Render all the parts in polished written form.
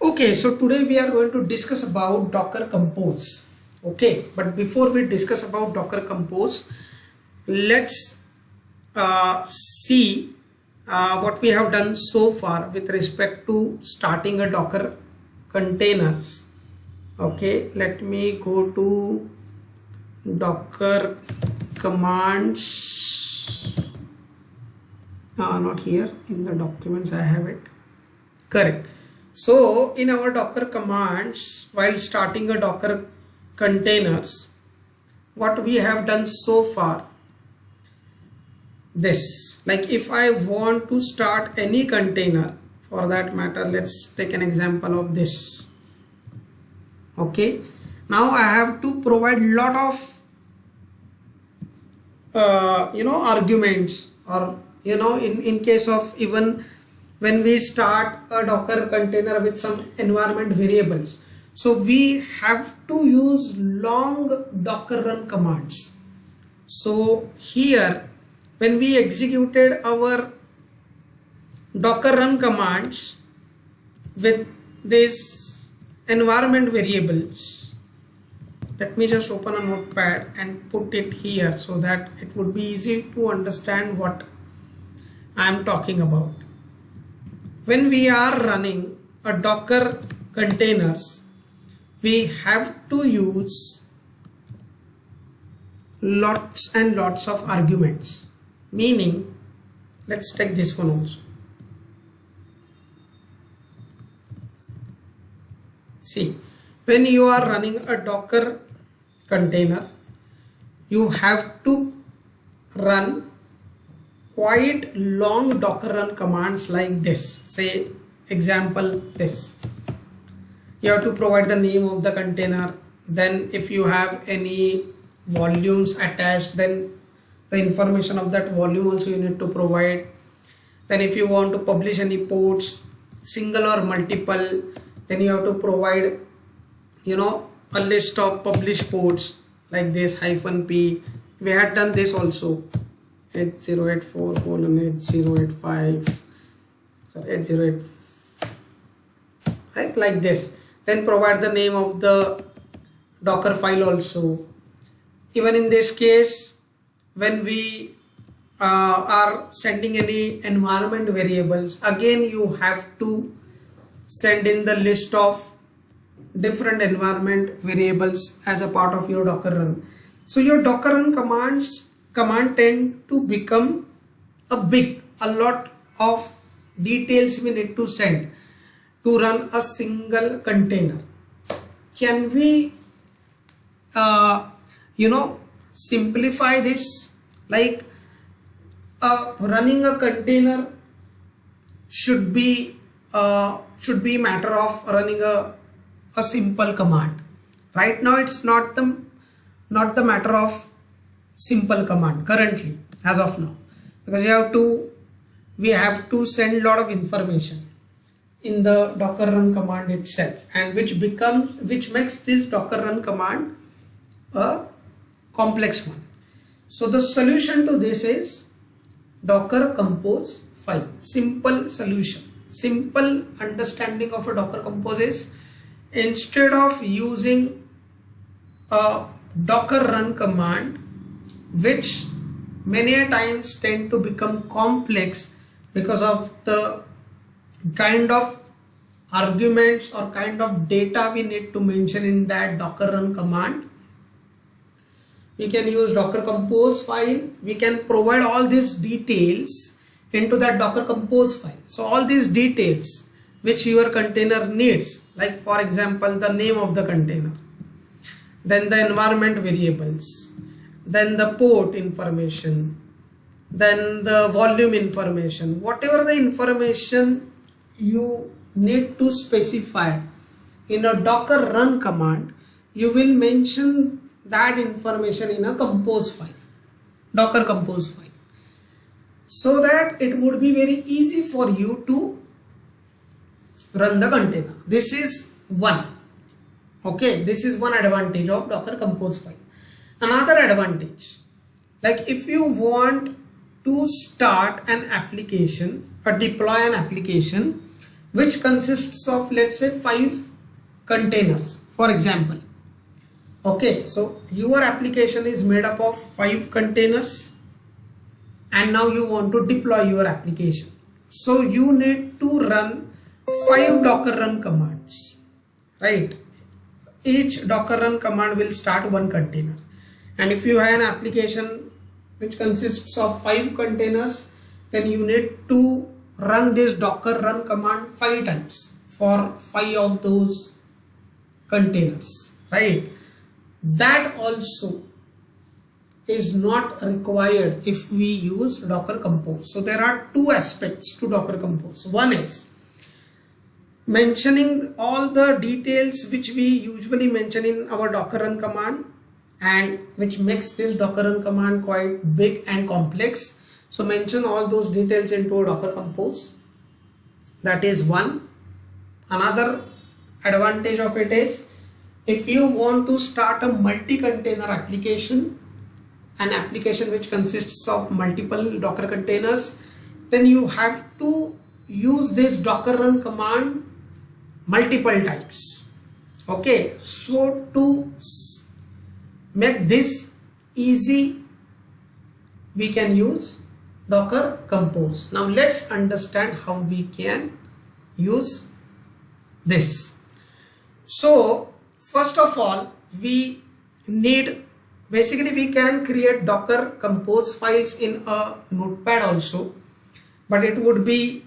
Okay, so today we are going to discuss about Docker Compose. Okay, but before we discuss about Docker Compose, let's see what we have done so far with respect to starting a Docker containers. Okay, let me go to Docker commands. Not here, in the documents I have it. Correct. So in our Docker commands, while starting a Docker containers, what we have done so far, this, like if I want to start any container, for that matter, let's take an example of this. Okay, now I have to provide lot of arguments, or in case of even when we start a Docker container with some environment variables, so we have to use long Docker run commands. So here when we executed our Docker run commands with this environment variables, let me just open a notepad and put it here so that it would be easy to understand what I am talking about. When we are running a Docker containers, we have to use lots and lots of arguments, meaning, let's take this one also. See, when you are running a Docker container, you have to run quite long Docker run commands like this. Say example this. You have to provide the name of the container. Then if you have any volumes attached, then the information of that volume also you need to provide. Then if you want to publish any ports, single or multiple, then you have to provide a list of published ports like this -p. We had done this also. 8084:8085, sorry, 8085, like this. Then provide the name of the Docker file also. Even in this case, when we are sending any environment variables, again you have to send in the list of different environment variables as a part of your Docker run. So your Docker run command tend to become a lot of details we need to send to run a single container. Can we simplify this? Like running a container should be matter of running a simple command. Right now it's not the matter of simple command currently, as of now, because we have to send a lot of information in the Docker run command itself, and which makes this Docker run command a complex one. So the solution to this is Docker Compose file. Simple solution, simple understanding of a Docker Compose is, instead of using a Docker run command, which many a times tend to become complex because of the kind of arguments or kind of data we need to mention in that Docker run command, we can use Docker Compose file. We can provide all these details into that Docker Compose file. So all these details which your container needs, like for example the name of the container, then the environment variables, then the port information, then the volume information, whatever the information you need to specify in a Docker run command, you will mention that information in a compose file, Docker Compose file, so that it would be very easy for you to run the container. This is one. Okay, this is one advantage of Docker Compose file. Another advantage, like if you want to start an application or deploy an application which consists of, let's say, 5 containers, for example. Okay, so your application is made up of 5 containers, and now you want to deploy your application. So you need to run 5 docker run commands, right? Each docker run command will start 1 container, and if you have an application which consists of 5 containers, then you need to run this docker run command 5 times for 5 of those containers, right? That also is not required if we use Docker Compose. So there are 2 aspects to Docker Compose. One is mentioning all the details which we usually mention in our docker run command, and which makes this docker run command quite big and complex. So mention all those details into Docker Compose. That is one. Another advantage of it is, if you want to start a multi-container application, an application which consists of multiple Docker containers, then you have to use this docker run command multiple times. Okay, so to make this easy, we can use Docker Compose. Now let's understand how we can use this. So first of all, we need, basically we can create Docker Compose files in a notepad also, but it would be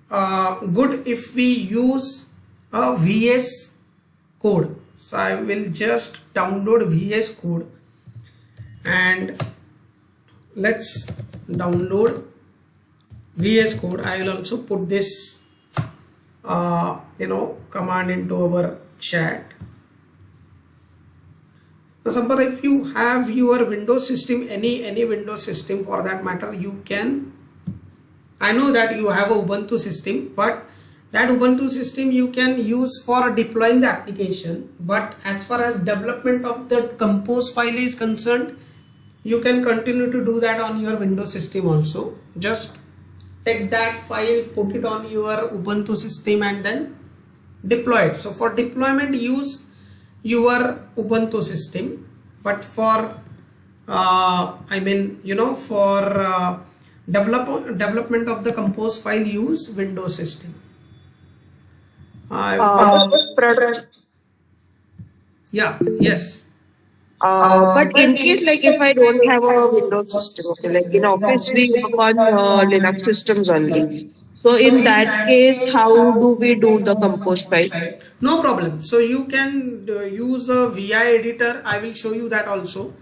good if we use a VS Code. So I will just download VS Code, and let's download VS Code. I will also put this command into our chat. Now suppose if you have your Windows system, any Windows system for that matter, you can, I know that you have a Ubuntu system, but that Ubuntu system you can use for deploying the application. But as far as development of the compose file is concerned, you can continue to do that on your Windows system also. Just take that file, put it on your Ubuntu system, and then deploy it. So for deployment, use your Ubuntu system, but for development of the compose file, use Windows system. Yeah, yes. But in case, like, if I don't have a Windows system, okay, like in office we work on Linux systems only. So in that case, how do we do the compose file? No problem. So you can use a VI editor. I will show you that also.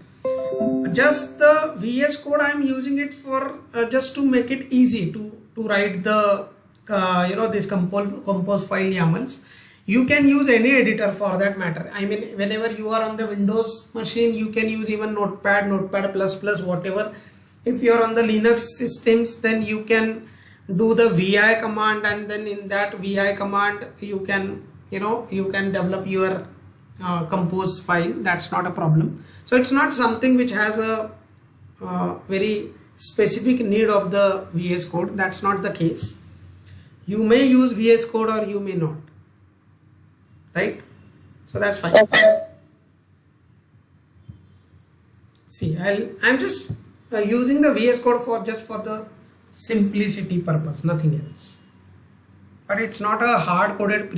Just the VS Code, I am using it for just to make it easy to write the this compose file YAMLs. You can use any editor for that matter. I mean, whenever you are on the Windows machine, you can use even Notepad, Notepad++, whatever. If you are on the Linux systems, then you can do the VI command, and then in that VI command you can develop your compose file. That's not a problem. So it's not something which has a very specific need of the VS Code. That's not the case. You may use VS Code or you may not, right? So that's fine. See, I'm just using the VS Code for just for the simplicity purpose, nothing else. But it's not a hard-coded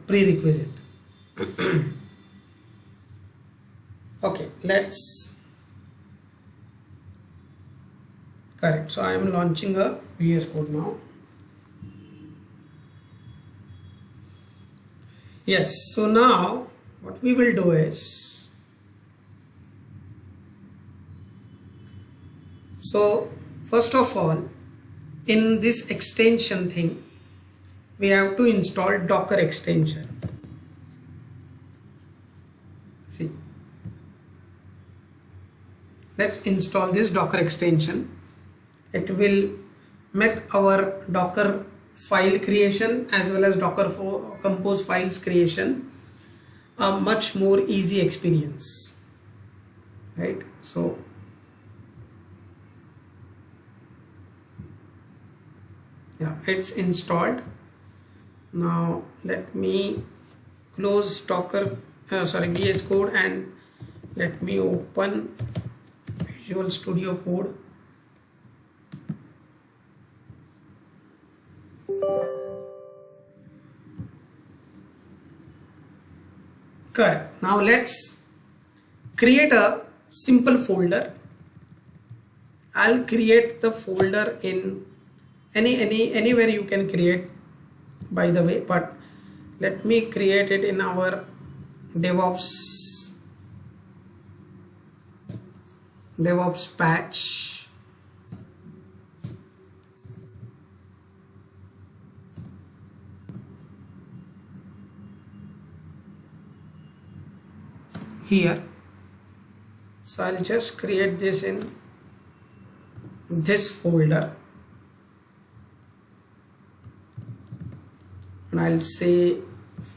prerequisite. Okay, let's correct. So I am launching a VS Code now. Yes, so now what we will do is, so first of all, in this extension thing, we have to install Docker extension. See, let's install this Docker extension. It will make our Docker file creation as well as Docker compose files creation a much more easy experience, right? So Yeah, it's installed. Now let me close VS Code and let me open Visual Studio Code. Correct. Now let's create a simple folder. I'll create the folder in anywhere you can create, by the way, but let me create it in our DevOps patch. Here. So I'll just create this in this folder, and I'll say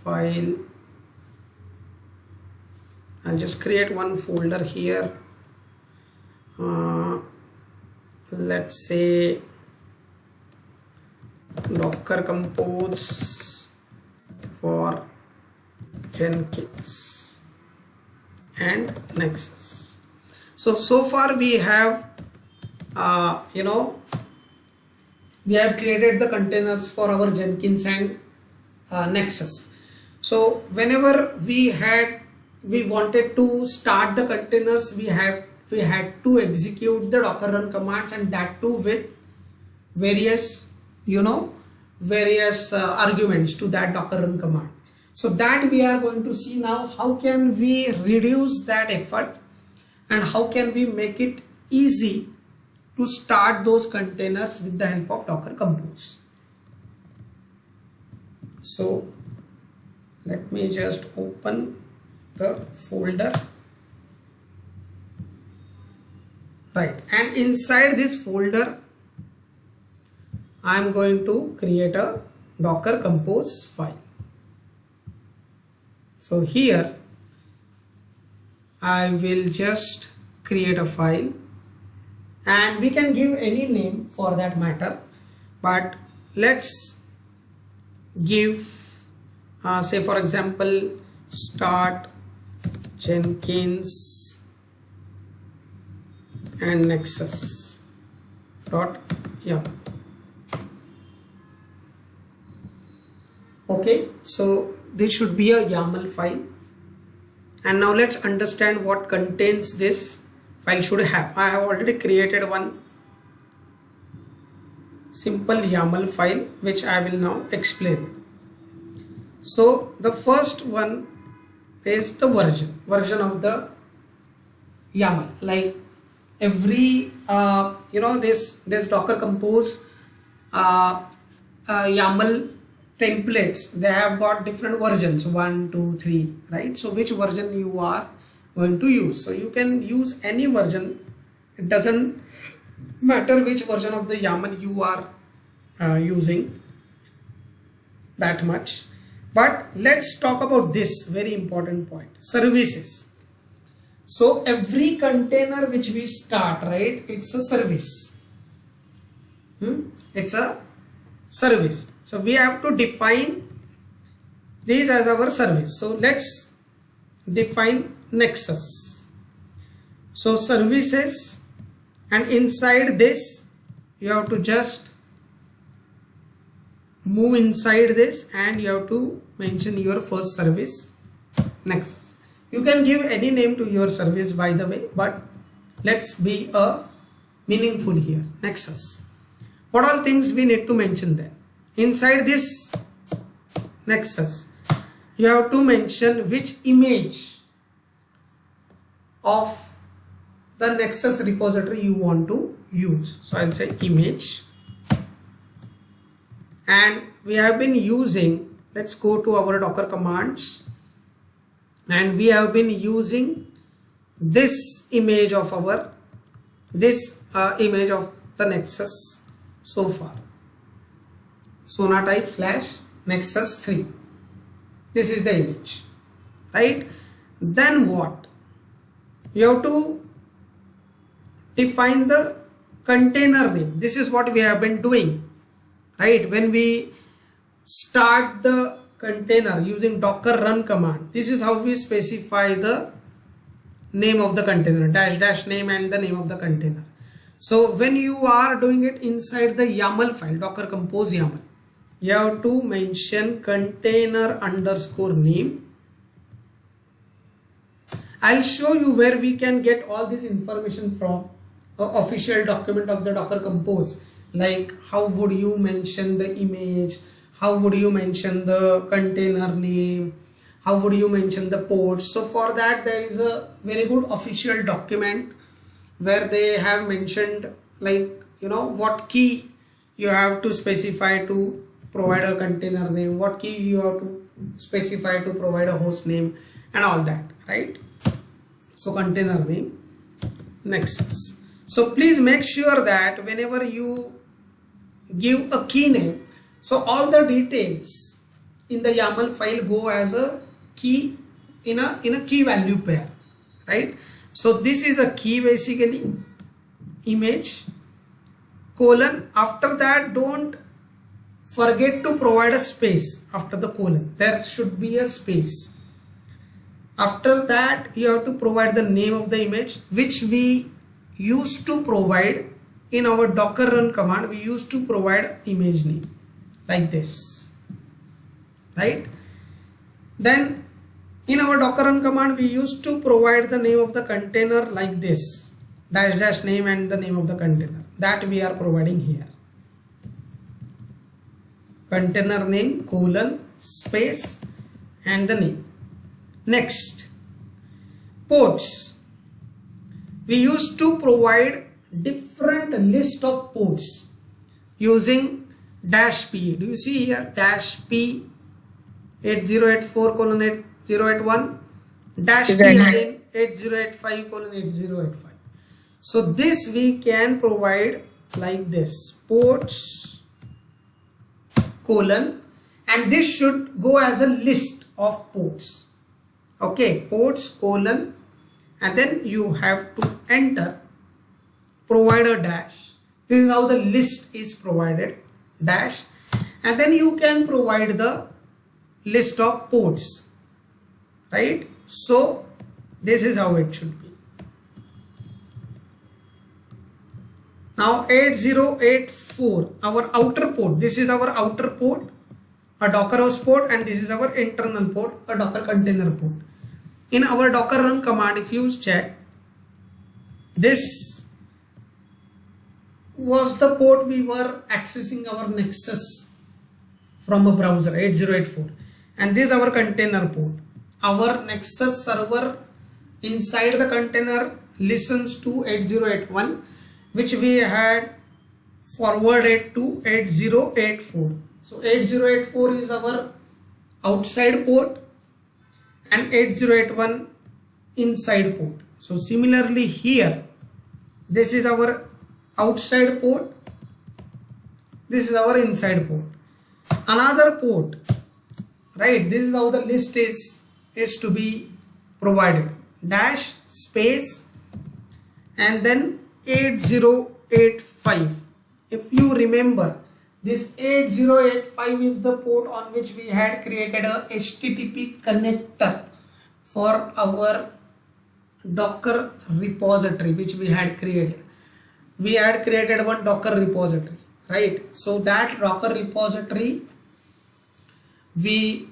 file. I'll just create one folder here. Let's say DockerCompose for Jenkins and Nexus. So far we have we have created the containers for our Jenkins and Nexus. So whenever we wanted to start the containers, we had to execute the Docker run commands, and that too with various arguments to that Docker run command. So that we are going to see now. How can we reduce that effort and how can we make it easy to start those containers with the help of DockerCompose. So let me just open the folder. Right, and inside this folder I am going to create a DockerCompose file. So here I will just create a file, and we can give any name for that matter, but let's give say for example start Jenkins and Nexus dot yum. Okay, so this should be a YAML file, and now let's understand what contains this file should have. I have already created one simple YAML file which I will now explain. So the first one is the version of the YAML. Like every this DockerCompose YAML templates, they have got different versions, 1, 2, 3, right? So which version you are going to use? So you can use any version. It doesn't matter which version of the YAML you are using that much. But let's talk about this very important point, services. So every container which we start, right, it's a service. It's a service. So we have to define these as our service. So let's define Nexus. So services, and inside this you have to just move inside this and you have to mention your first service, Nexus. You can give any name to your service, by the way, but let's be meaningful here. Nexus. What all things we need to mention there? Inside this Nexus, you have to mention which image of the Nexus repository you want to use. So I'll say image, and we have been using, let's go to our Docker commands, and we have been using this image of our image of the Nexus so far. Sonatype / Nexus 3. This is the image, right? Then what? You have to define the container name. This is what we have been doing. right? When we start the container using docker run command, this is how we specify the name of the container, dash name and the name of the container. So when you are doing it inside the YAML file, docker compose YAML, you have to mention container underscore name. I'll show you where we can get all this information from official document of the Docker Compose, like how would you mention the image, how would you mention the container name, how would you mention the ports. So for that there is a very good official document where they have mentioned, like, you know, what key you have to specify to provide a container name, what key you have to specify to provide a host name and all that, right? So container name, next. So please make sure that whenever you give a key name, so all the details in the YAML file go as a key in a key value pair, right? So this is a key, basically image colon. After that, don't forget to provide a space after the colon. There should be a space. After that you have to provide the name of the image, which we used to provide in our docker run command. We used to provide image name like this, right? Then in our docker run command we used to provide the name of the container like this, dash name and the name of the container. That we are providing here, container name colon space and the name. Next, ports. We used to provide different list of ports using dash p. Do you see here dash p 8084 colon 8081 dash p again 8085 colon 8085. So this we can provide like this, ports colon, and this should go as a list of ports. Okay, ports colon, and then you have to enter, provide a dash. This is how the list is provided, dash, and then you can provide the list of ports, right? So this is how it should be. Now 8084, our outer port. This is our outer port, a Docker host port, and this is our internal port, a Docker container port. In our docker run command, if you check, this was the port we were accessing our Nexus from a browser, 8084, and this is our container port. Our Nexus server inside the container listens to 8081, which we had forwarded to 8084. So 8084 is our outside port and 8081 inside port. So similarly here, this is our outside port, this is our inside port. Another port, right? This is how the list is to be provided, dash space and then 8085. If you remember, this 8085 is the port on which we had created a HTTP connector for our Docker repository, which we had created. We had created one Docker repository, right? So that Docker repository, we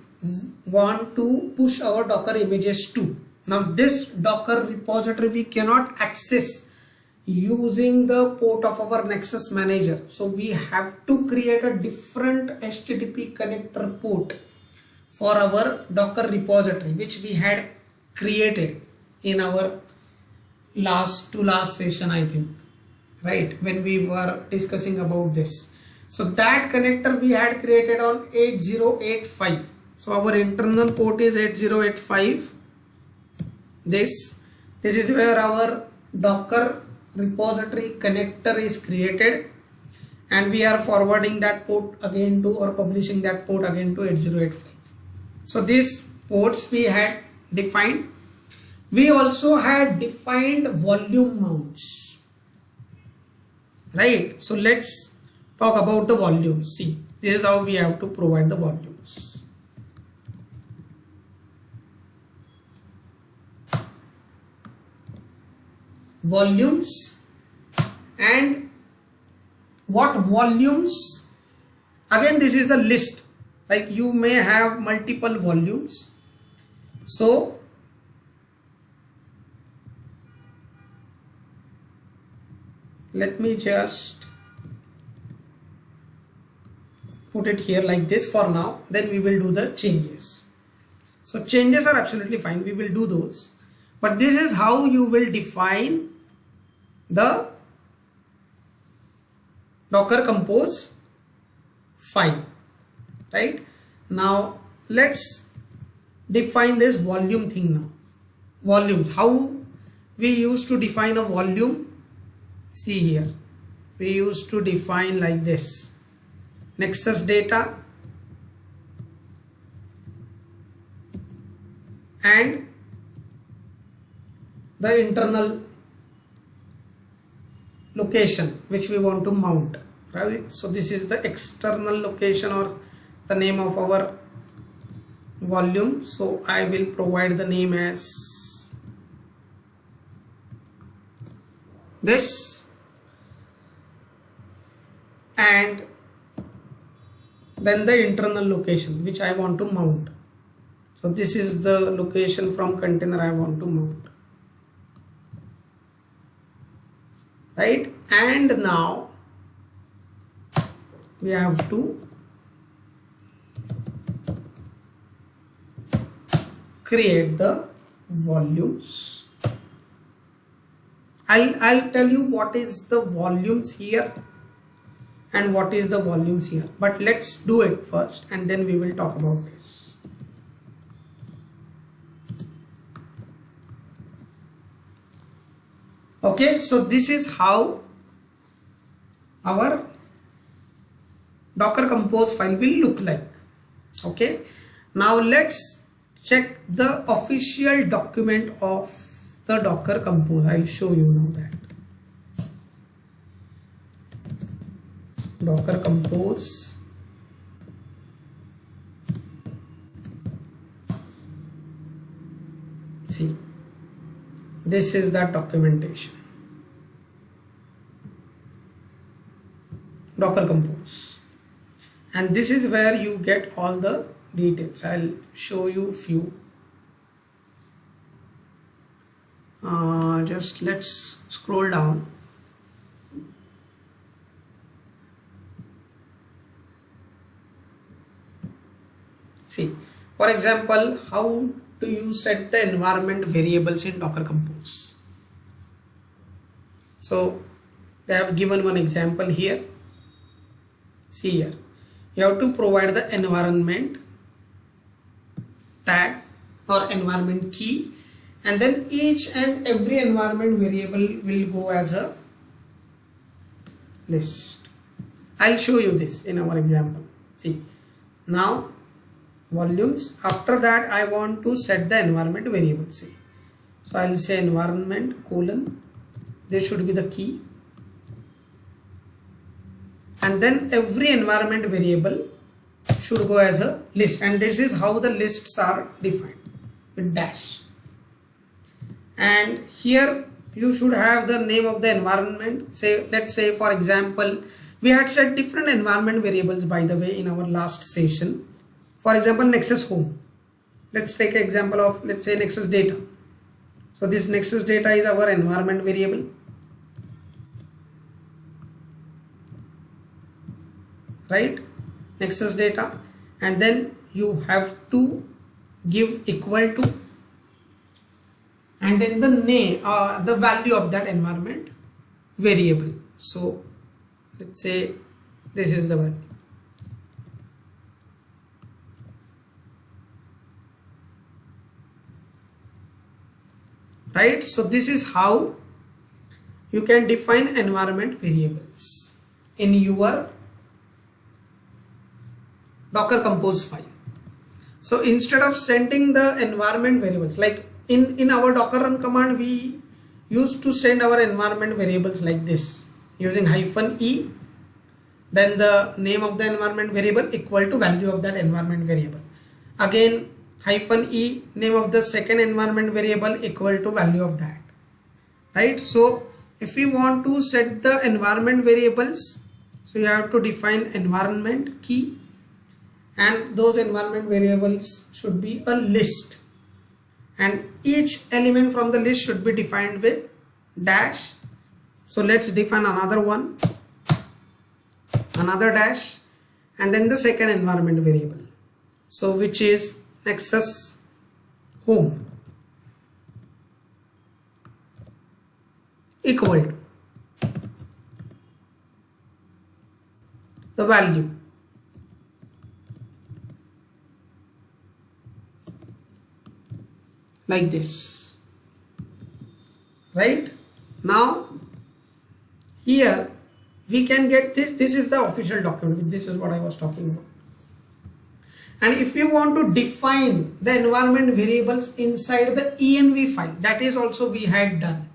want to push our Docker images to. Now this Docker repository we cannot access using the port of our Nexus manager. So we have to create a different HTTP connector port for our Docker repository, which we had created in our last session, I think, right, when we were discussing about this. So that connector we had created on 8085. So our internal port is 8085. This is where our Docker repository connector is created, and we are forwarding that port again to, or publishing that port again to 8085. So these ports we had defined. We also had defined volume mounts, right? So let's talk about the volumes. See, this is how we have to provide the volumes. Volumes, and what volumes? Again, this is a list. Like you may have multiple volumes. So let me just put it here like this for now. Then we will do the changes. So changes are absolutely fine. We will do those. But this is how you will define the Docker Compose file. Right? Now let's define this volume thing now. Volumes. How we used to define a volume? See here. We used to define like this. Nexus data and the internal location which we want to mount, right? So this is the external location or the name of our volume. So I will provide the name as this, and then the internal location which I want to mount. So this is the location from container I want to mount, right? And now we have to create the volumes. I'll tell you what is the volumes here and what is the volumes here, but let's do it first and then we will talk about this. Okay, so this is how our Docker Compose file will look like. Okay, now let's check the official document of the Docker Compose. I'll show you now that. Docker Compose. See, this is the documentation. Docker Compose. And this is where you get all the details. I'll show you few. Just let's scroll down. See, for example, how do you set the environment variables in Docker Compose? So they have given one example here. See here, you have to provide the environment tag or environment key, and then each and every environment variable will go as a list. I'll show you this in our example. See, now volumes. After that I want to set the environment variable. See, so I'll say environment colon, this should be the key, and then every environment variable should go as a list, and this is how the lists are defined with dash. And here you should have the name of the environment. Say, let's say for example, we had set different environment variables by the way in our last session. For example, Nexus home. Let's take an example of, let's say, Nexus data. So this Nexus data is our environment variable. Right? Nexus data. And then you have to give equal to, and then the name, the value of that environment variable. So let's say this is the value. Right? So this is how you can define environment variables in your Docker Compose file. So instead of sending the environment variables, like in our Docker run command, we used to send our environment variables like this using -e. then the name of the environment variable equal to value of that environment variable. Again -e, name of the second environment variable equal to value of that, right? So if we want to set the environment variables, so you have to define environment key, and those environment variables should be a list, and each element from the list should be defined with dash. So let's define another one, another dash, and then the second environment variable, so which is Nexus home equal to the value like this, right? Now here we can get this is the official document, this is what I was talking about. And if you want to define the environment variables inside the env file, that is also we had done.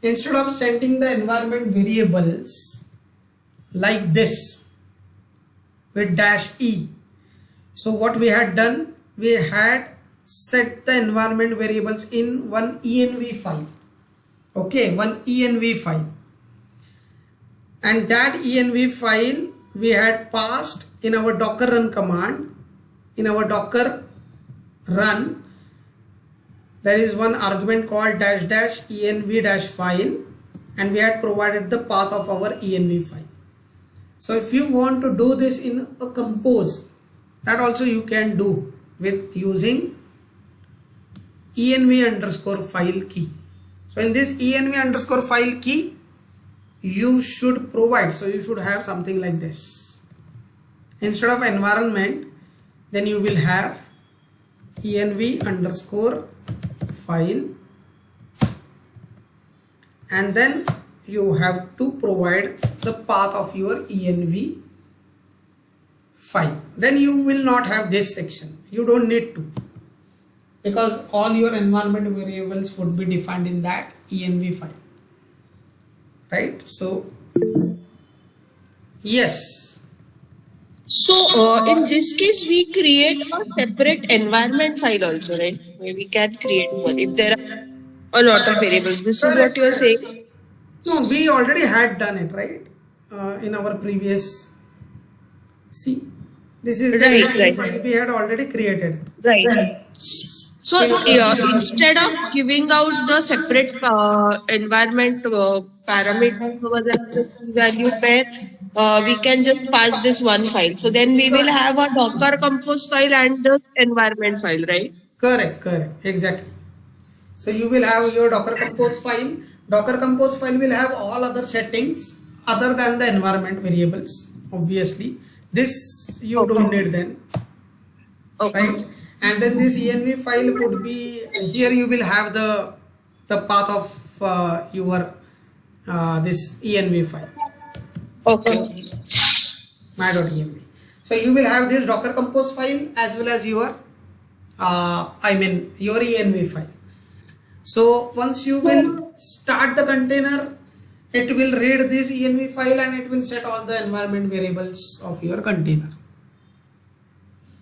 Instead of sending the environment variables like this with -e, so what we had done, we had set the environment variables in one env file, okay, one env file, and that env file we had passed in our docker run command. In our docker run, there is one argument called --env-file, and we had provided the path of our env file. So if you want to do this in a compose, that also you can do with using env_file key. So in this env_file key, you should provide, so you should have something like this. Instead of environment, then you will have env_file, and then you have to provide the path of your env file. Then you will not have this section, you don't need to, because all your environment variables would be defined in that env file, right? So yes. So in this case, we create a separate environment file also, right? Where we can create one if there are a lot of variables. This is what you are saying? No, we already had done it, right? In our previous, see, this is the Right. file we had already created. Right. So instead of giving out the separate environment parameter over the value pair, we can just pass this one file. So then we will have a Docker Compose file and the environment file, right? Correct, exactly. So you will have your Docker Compose file. Docker Compose file will have all other settings other than the environment variables. Obviously, this you don't need then, right? And then this env file would be here. You will have the path of your this env file. Okay. my.env. So you will have this Docker Compose file as well as your your env file. So once you will start the container, it will read this env file and it will set all the environment variables of your container.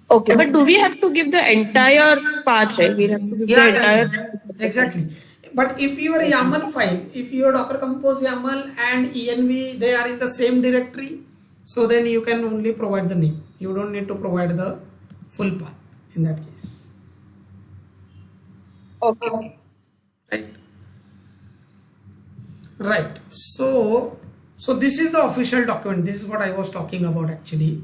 Okay, but do we have to give the entire path, right? We have to give the entire. Exactly. But if your YAML file, if your Docker Compose YAML and env, they are in the same directory, so then you can only provide the name. You don't need to provide the full path in that case. Okay. Right. So this is the official document. This is what I was talking about actually.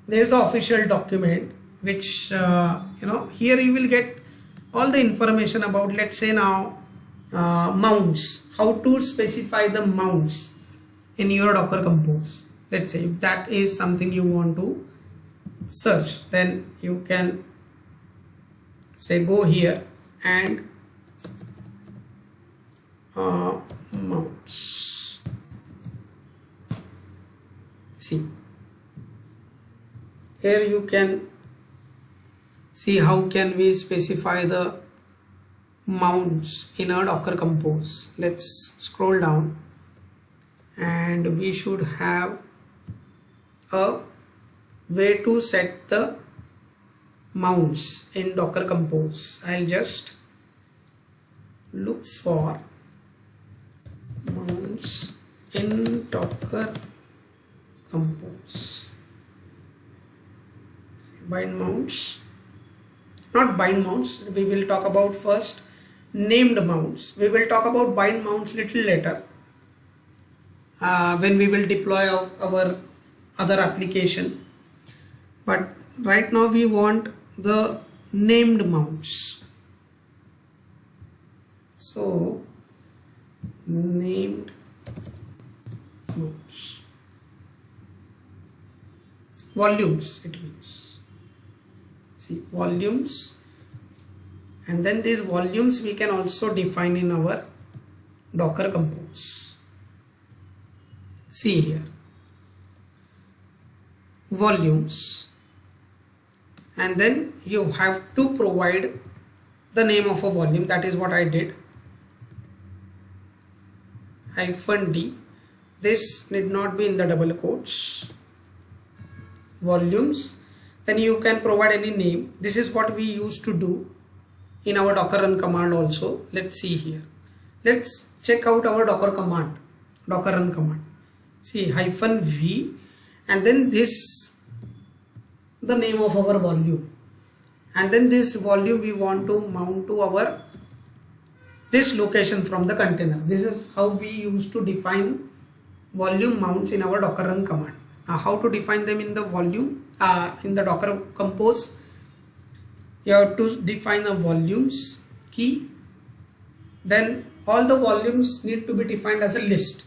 There is the official document which here you will get all the information about, let's say now, mounts, how to specify the mounts in your Docker Compose. Let's say if that is something you want to search, then you can say go here and mounts. See, here you can see how can we specify the mounts in a Docker Compose. Let's scroll down and we should have a way to set the mounts in Docker Compose. I'll just look for mounts in Docker Compose. Bind mounts, not bind mounts. We will talk about first named mounts. We will talk about bind mounts little later when we will deploy our other application. But right now we want the named mounts. So named mounts, volumes it means. See, volumes, and then these volumes we can also define in our Docker Compose. See here, volumes, and then you have to provide the name of a volume. That is what I did. -d. This need not be in the double quotes. Volumes. Then you can provide any name. This is what we used to do in our Docker run command also. Let's see here. Let's check out our Docker command, Docker run command. See, -v, and then this, the name of our volume, and then this volume we want to mount to our this location from the container. This is how we used to define volume mounts in our Docker run command. Now, how to define them in the volume in the Docker Compose? You have to define a volumes key. Then all the volumes need to be defined as a list,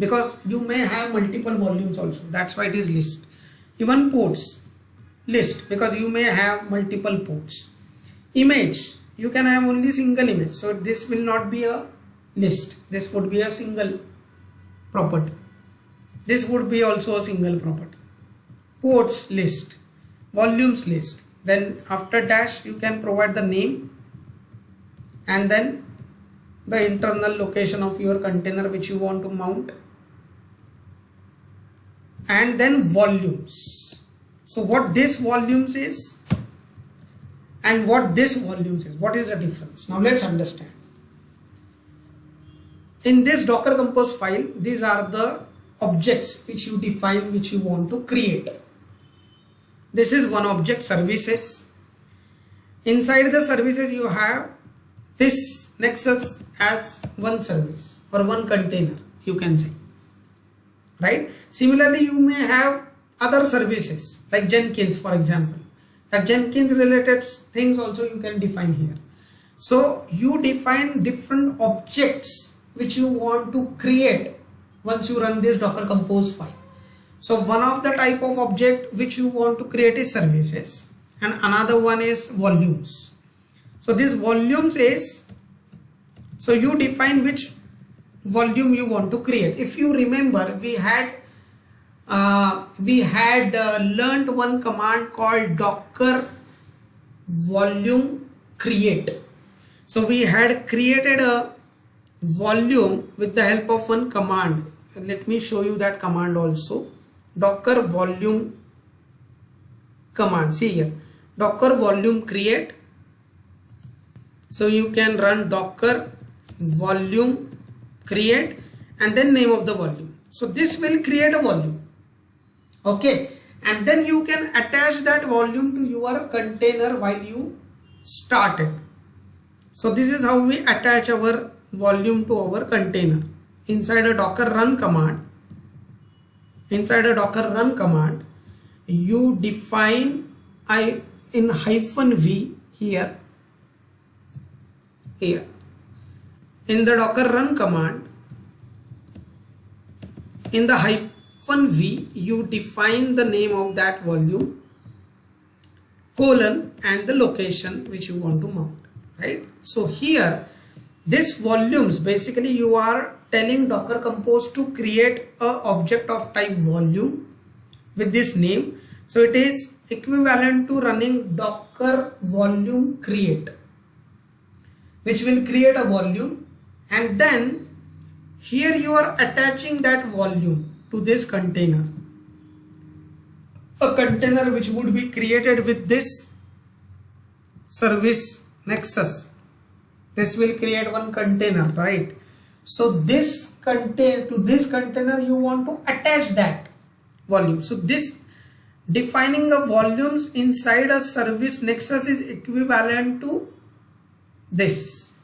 because you may have multiple volumes also. That's why it is list. Even ports, list, because you may have multiple ports. Image, you can have only single image, so this will not be a list. This would be a single property. This would be also a single property. Ports list, volumes list. Then after dash you can provide the name and then the internal location of your container which you want to mount, and then volumes. So what this volumes is and what this volumes is, what is the difference? Now let's understand. In this Docker Compose file, these are the objects which you define, which you want to create. This is one object, services. Inside the services you have this nexus as one service or one container, you can say, right? Similarly, you may have other services like Jenkins, for example. That Jenkins related things also you can define here. So you define different objects which you want to create once you run this Docker Compose file. So one of the type of object which you want to create is services, and another one is volumes. So this volumes is, so you define which volume you want to create. If you remember, we had learned one command called Docker volume create. So we had created a volume with the help of one command. Let me show you that command also. Docker volume command. See here, Docker volume create. So you can run Docker volume create and then name of the volume. So this will create a volume. Okay, and then you can attach that volume to your container while you start it. So this is how we attach our volume to our container inside a Docker run command. Inside a Docker run command, you define in -v here. In the Docker run command, in the -v, you define the name of that volume, colon, and the location which you want to mount, right? So here, this volumes, basically you are telling Docker Compose to create a object of type volume with this name. So it is equivalent to running Docker volume create, which will create a volume, and then here you are attaching that volume to this container. a container which would be created with this service nexus. This will create one container, right? So this container you want to attach that volume. So this defining the volumes inside a service nexus is equivalent to this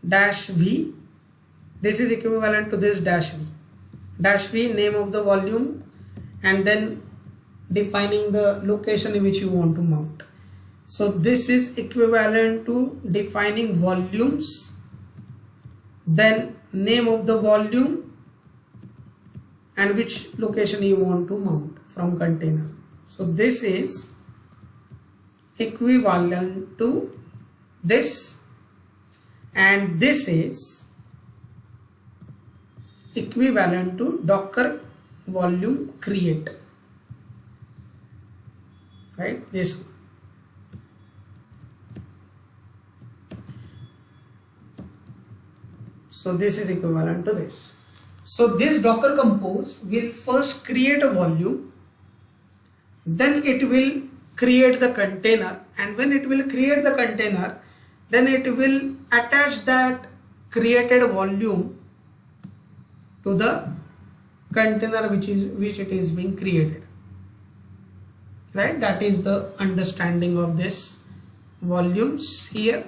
dash v. This is equivalent to this dash v. Dash v, name of the volume, and then defining the location in which you want to mount. So this is equivalent to defining volumes, then name of the volume and which location you want to mount from container. So this is equivalent to this, and this is equivalent to Docker volume create, right? This one. So this is equivalent to this. So this Docker Compose will first create a volume, then it will create the container, and when it will create the container, then it will attach that created volume to the container which it is being created, right? That is the understanding of this volumes here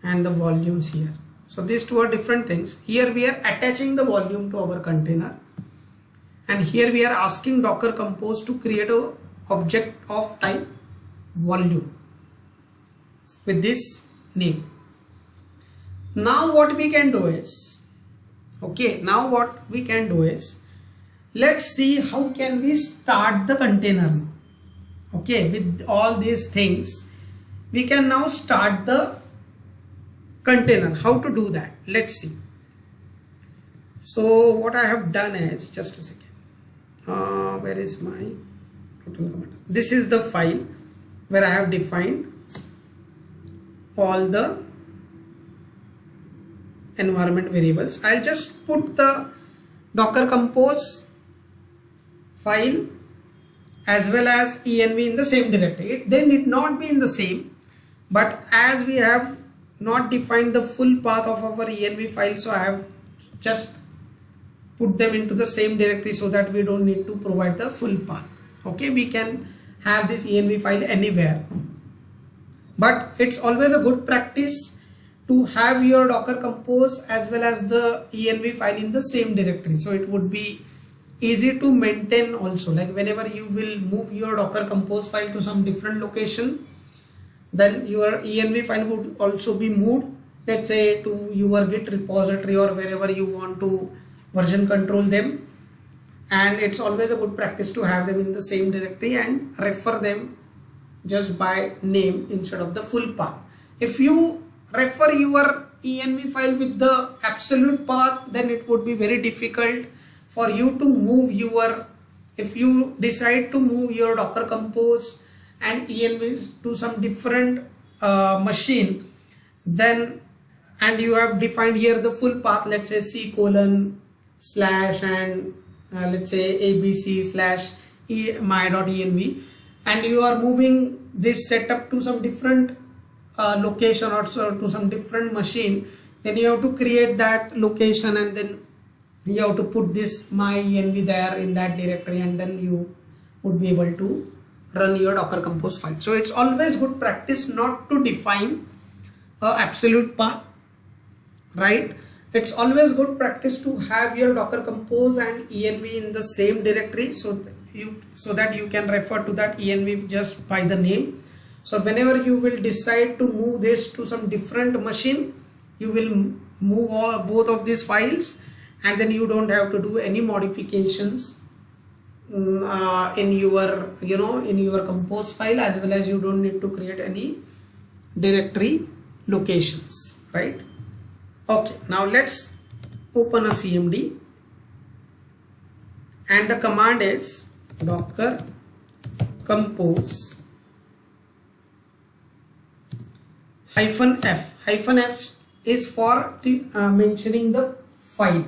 and the volumes here. So these two are different things. Here we are attaching the volume to our container, and here we are asking Docker Compose to create a object of type volume with this name. Now what we can do is, let's see how can we start the container now. Okay, with all these things we can now start the container. How to do that? Let's see. So what I have done is, just a second, where is my total command? This is the file where I have defined all the environment variables. I'll just put the Docker Compose file as well as env in the same directory. They need not be in the same, but as we have not defined the full path of our env file, so I have just put them into the same directory so that we don't need to provide the full path. Okay, we can have this env file anywhere, but it's always a good practice to have your Docker Compose as well as the env file in the same directory, so it would be easy to maintain also. Like whenever you will move your Docker Compose file to some different location, then your env file would also be moved, let's say to your Git repository or wherever you want to version control them. And it's always a good practice to have them in the same directory and refer them just by name instead of the full path. If you refer your env file with the absolute path, then it would be very difficult for you to move your, if you decide to move your Docker Compose and env to some different machine, then, and you have defined here the full path, let's say c:/ and let's say abc/my.env, and you are moving this setup to some different location or so to some different machine, then you have to create that location and then you have to put this my env there in that directory, and then you would be able to run your Docker Compose file. So it's always good practice not to define a absolute path, right? It's always good practice to have your Docker Compose and env in the same directory, so that you can refer to that env just by the name. So whenever you will decide to move this to some different machine, you will move both of these files, and then you don't have to do any modifications in your in your compose file, as well as you don't need to create any directory locations, right? Okay, now let's open a CMD, and the command is Docker Compose -f. -f is for mentioning the file,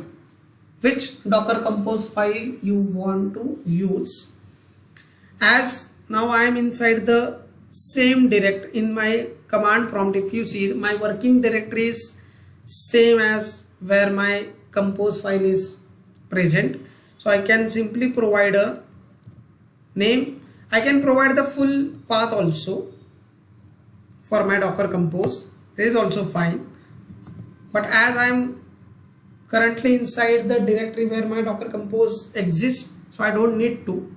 which Docker Compose file you want to use, As now I am inside the same direct in my command prompt. If you see, my working directory is same as where my compose file is present. So I can simply provide a name. I can provide the full path also for my Docker Compose. This is also fine. But as I am currently inside the directory where my Docker Compose exists, so I don't need to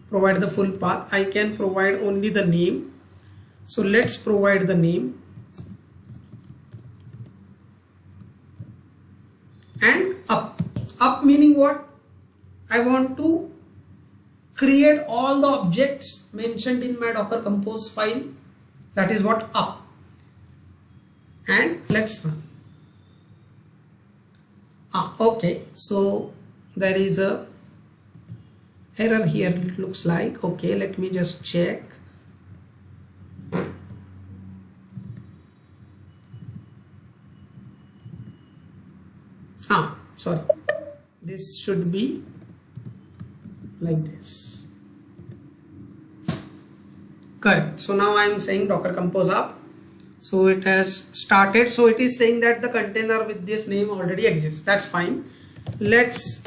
provide the full path. I can provide only the name. So let's provide the name and up. Up meaning what? I want to create all the objects mentioned in my Docker Compose file. That is what up. And let's run. Okay, so there is a error here, it looks like. Okay, let me just check. Sorry, this should be like this. Correct. So now I am saying Docker Compose up. So it has started. So it is saying that the container with this name already exists. That's fine. Let's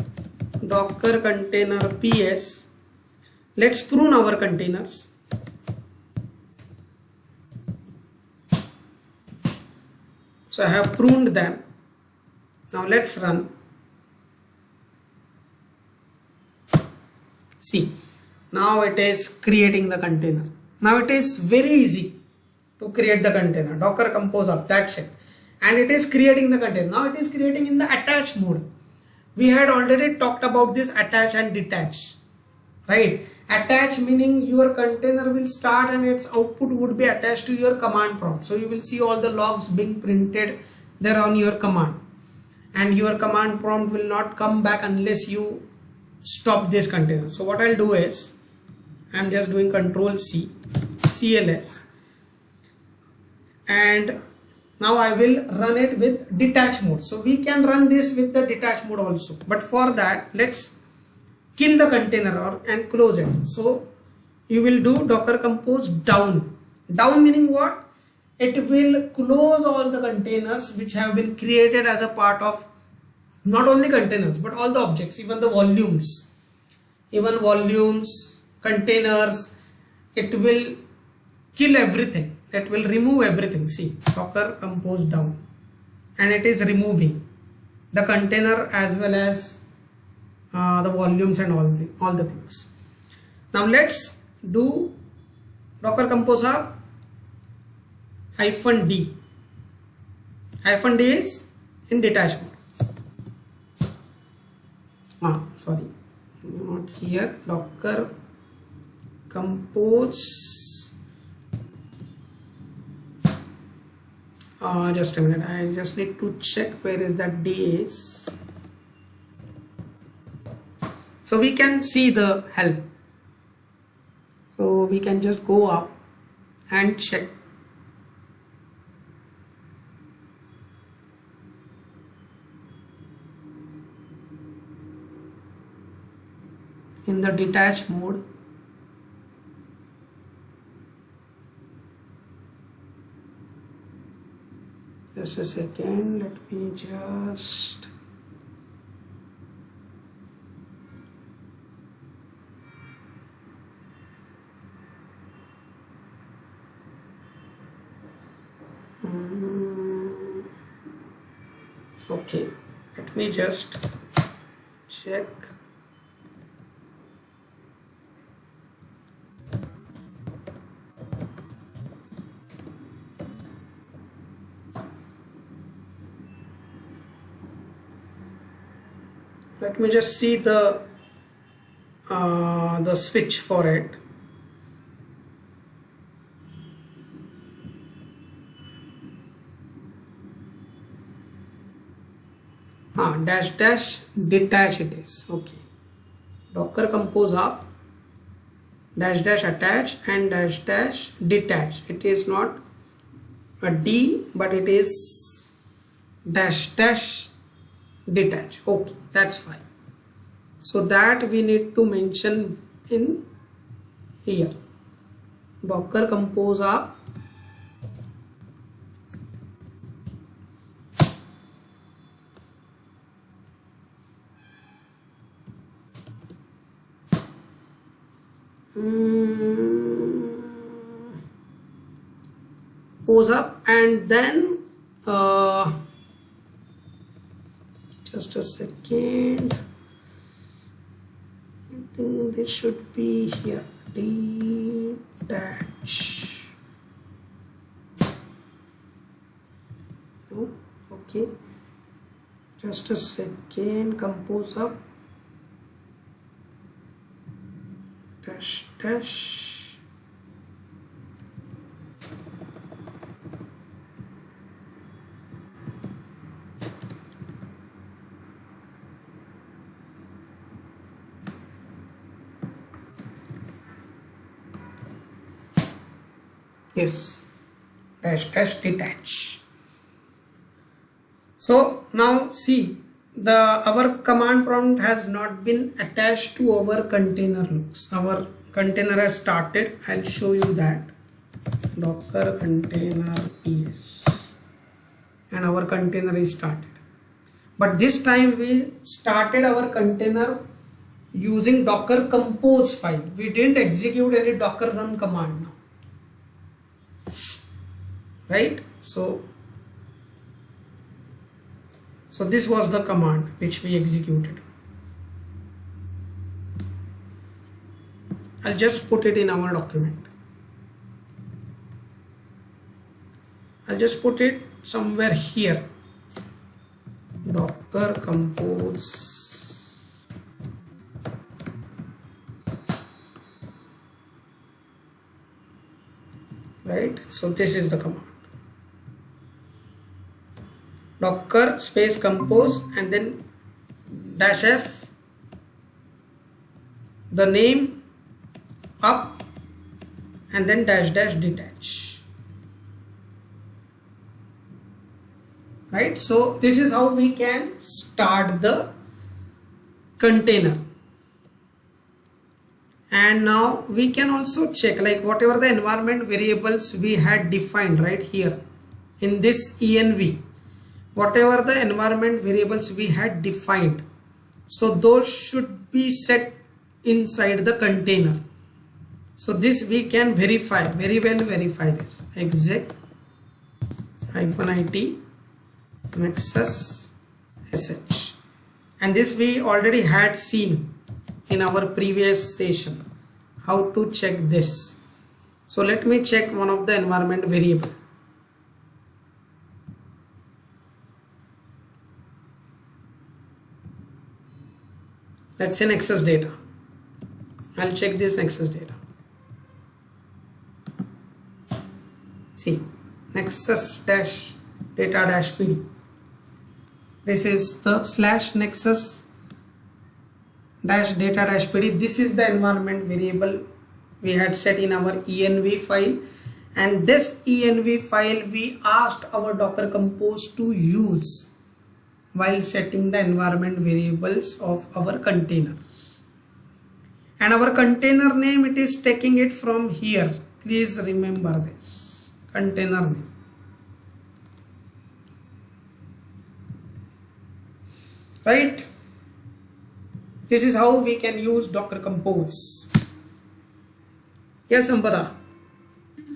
Docker container ps. Let's prune our containers. So I have pruned them. Now let's run. See, now it is creating the container. Now it is very easy to create the container. Docker Compose up, that's it. And it is creating the container. Now it is creating in the attach mode. We had already talked about this attach and detach, right? Attach meaning your container will start and its output would be attached to your command prompt. So you will see all the logs being printed there on your command, and your command prompt will not come back unless you stop this container. So what I'll do is I'm just doing Control C, CLS, and now I will run it with detach mode. So we can run this with the detach mode also, but for that let's kill the container and close it. So you will do Docker Compose down. Down meaning what? It will close all the containers which have been created as a part of not only containers but all the objects, even the volumes, containers. It will kill everything. It will remove everything. See, Docker Compose down, and it is removing the container as well as the volumes and all the things. Now let's do Docker Compose up -d. -d is in detach mode. Sorry, not here. Docker Compose. Just a minute. I just need to check where is that D is. So we can see the help. So we can just go up and check. In the detach mode, just a second, let me just okay, let me just check. Let me just see the switch for it. Dash detach it is. Okay. Docker Compose up, -- attach and -- detach. It is not a D, but it is -- detach. Okay, that's fine. So that we need to mention in here. Docker Compose up. Pose up, and then just a second, I think this should be here, detach. No, okay, just a second, compose up, dash dash. Yes, dash dash detach. So now see, our command prompt has not been attached to our container looks. Our container has started. I'll show you that. Docker container ps, and our container is started. But this time we started our container using Docker Compose file. We didn't execute any Docker run command now. Right? So this was the command which we executed. I'll just put it in our document. I'll just put it somewhere here. Docker Compose. Right? So this is the command. Docker space compose, and then dash f, the name, up, and then dash dash detach. Right? So this is how we can start the container. And now we can also check, like, whatever the environment variables we had defined right here in this env, whatever the environment variables we had defined, so those should be set inside the container. So this we can verify, very well verify this. Exec -it nexus sh, and this we already had seen in our previous session how to check this. So let me check one of the environment variable. Let's say nexus data. I'll check this nexus data. See, nexus dash data dash pd. This is the / nexus dash data dash pd. This is the environment variable we had set in our env file, and this env file we asked our Docker Compose to use while setting the environment variables of our containers. And our container name, it is taking it from here. Please remember this container name. Right? This is how we can use Docker Compose. Yes, Sampada.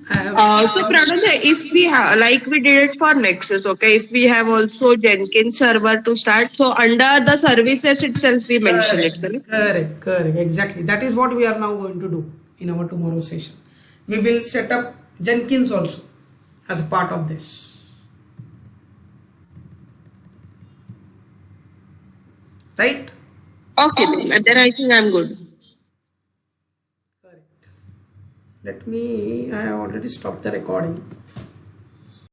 So Pranay, if we have, like we did it for Nexus, okay, if we have also Jenkins server to start, so under the services itself we mention it, correct? Correct, exactly. That is what we are now going to do in our tomorrow session. We will set up Jenkins also as a part of this. Right? Okay, and then I think I'm good. Correct. Let me, I have already stopped the recording.